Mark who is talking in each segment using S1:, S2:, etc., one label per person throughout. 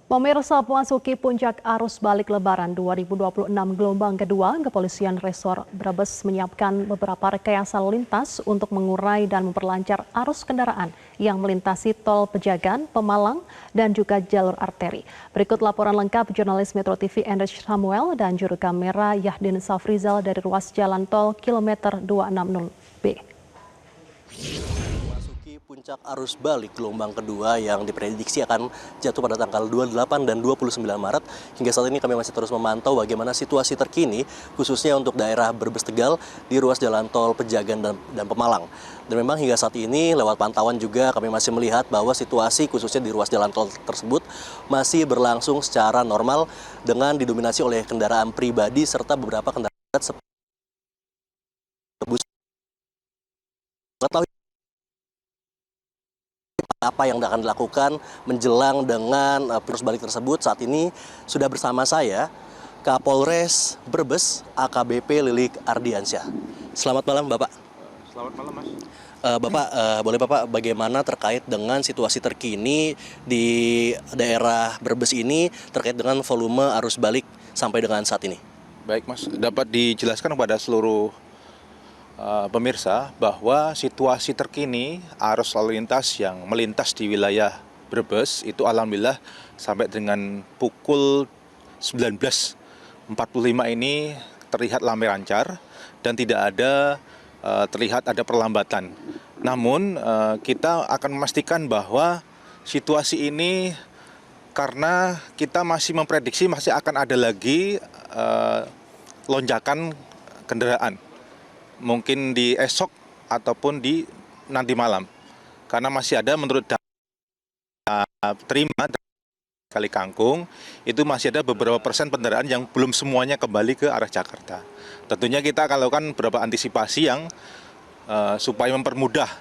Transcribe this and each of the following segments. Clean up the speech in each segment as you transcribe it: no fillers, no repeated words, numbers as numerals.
S1: Pemirsa, memasuki puncak arus balik Lebaran 2026 gelombang kedua, Kepolisian Resor Brebes menyiapkan beberapa rekayasa lalu lintas untuk mengurai dan memperlancar arus kendaraan yang melintasi tol Pejagan, Pemalang, dan juga jalur arteri. Berikut laporan lengkap jurnalis Metro TV Enrich Samuel dan juru kamera Yahdin Safrizal dari ruas jalan tol kilometer 260B.
S2: Puncak arus balik gelombang kedua yang diprediksi akan jatuh pada tanggal 28 dan 29 Maret. Hingga saat ini kami masih terus memantau bagaimana situasi terkini khususnya untuk daerah Brebes Tegal di ruas jalan tol Pejagan dan Pemalang. Dan memang hingga saat ini lewat pantauan juga kami masih melihat bahwa situasi khususnya di ruas jalan tol tersebut masih berlangsung secara normal dengan didominasi oleh kendaraan pribadi serta beberapa kendaraan seperti bus. Apa yang akan dilakukan menjelang dengan arus balik tersebut. Saat ini sudah bersama saya Kapolres Brebes AKBP Lilik Ardiansyah. Selamat malam Bapak.
S3: Selamat malam Mas.
S2: Bapak, boleh Bapak bagaimana terkait dengan situasi terkini di daerah Brebes ini terkait dengan volume arus balik sampai dengan saat ini?
S3: Baik Mas, dapat dijelaskan kepada seluruh pemirsa bahwa situasi terkini arus lalu lintas yang melintas di wilayah Brebes itu alhamdulillah sampai dengan pukul 19.45 ini terlihat ramai lancar dan tidak ada terlihat ada perlambatan. Namun kita akan memastikan bahwa situasi ini karena kita masih memprediksi masih akan ada lagi lonjakan kendaraan. Mungkin di esok ataupun di nanti malam. Karena masih ada menurut data terima dari Kali Kangkung, itu masih ada beberapa persen kendaraan yang belum semuanya kembali ke arah Jakarta. Tentunya kita akan lakukan beberapa antisipasi yang supaya mempermudah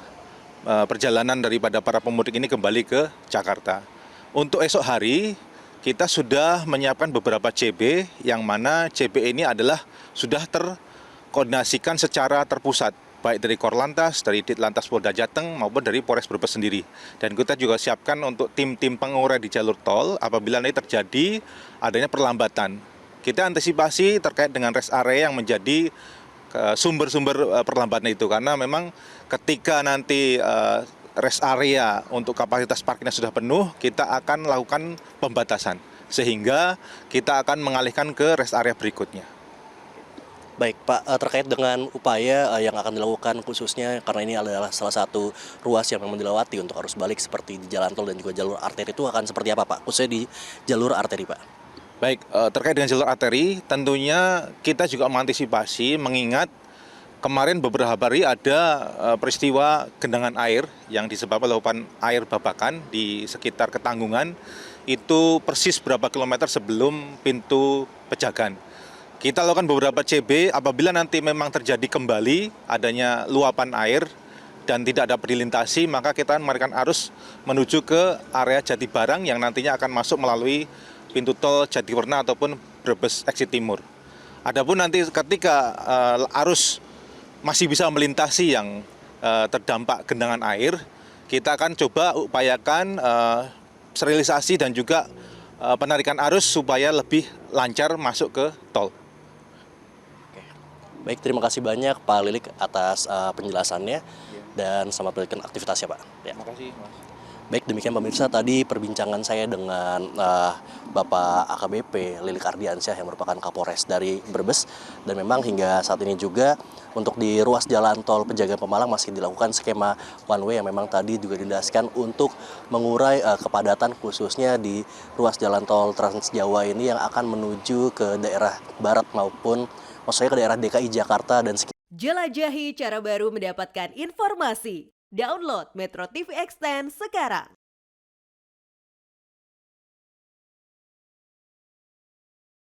S3: perjalanan daripada para pemudik ini kembali ke Jakarta. Untuk esok hari, kita sudah menyiapkan beberapa CB, yang mana CB ini adalah sudah terkoordinasikan secara terpusat, baik dari Korlantas, dari Ditlantas Polda Jateng, maupun dari Polres Brebes sendiri. Dan kita juga siapkan untuk tim-tim pengurai di jalur tol apabila nanti terjadi adanya perlambatan. Kita antisipasi terkait dengan rest area yang menjadi sumber-sumber perlambatan itu, karena memang ketika nanti rest area untuk kapasitas parkirnya sudah penuh, kita akan melakukan pembatasan, sehingga kita akan mengalihkan ke rest area berikutnya.
S2: Baik Pak, terkait dengan upaya yang akan dilakukan khususnya karena ini adalah salah satu ruas yang memang dilewati untuk arus balik seperti di jalan tol dan juga jalur arteri, itu akan seperti apa Pak, khususnya di jalur arteri Pak?
S3: Baik, terkait dengan jalur arteri tentunya kita juga mengantisipasi mengingat kemarin beberapa hari ada peristiwa genangan air yang disebabkan luapan air babakan di sekitar Ketanggungan, itu persis berapa kilometer sebelum pintu Pejagan. Kita lakukan beberapa CB apabila nanti memang terjadi kembali adanya luapan air dan tidak dapat dilintasi, maka kita mengalihkan arus menuju ke area Jatibarang yang nantinya akan masuk melalui pintu tol Jatiwarna ataupun Brebes Exit Timur. Adapun nanti ketika arus masih bisa melintasi yang terdampak genangan air, kita akan coba upayakan sterilisasi dan juga penarikan arus supaya lebih lancar masuk ke tol.
S2: Baik, terima kasih banyak Pak Lilik atas penjelasannya dan selamat melanjutkan aktivitasnya Pak. Ya.
S3: Terima kasih Mas.
S2: Baik, demikian pemirsa tadi perbincangan saya dengan Bapak AKBP Lilik Ardiansyah yang merupakan Kapolres dari Brebes. Dan memang hingga saat ini juga untuk di ruas jalan tol Pejagan Pemalang masih dilakukan skema one way yang memang tadi juga didasarkan untuk mengurai kepadatan khususnya di ruas jalan tol Trans Jawa ini yang akan menuju ke daerah barat maupun maksudnya ke daerah DKI Jakarta dan sekitar.
S4: Jelajahi cara baru mendapatkan informasi. Download Metro TV Extend sekarang.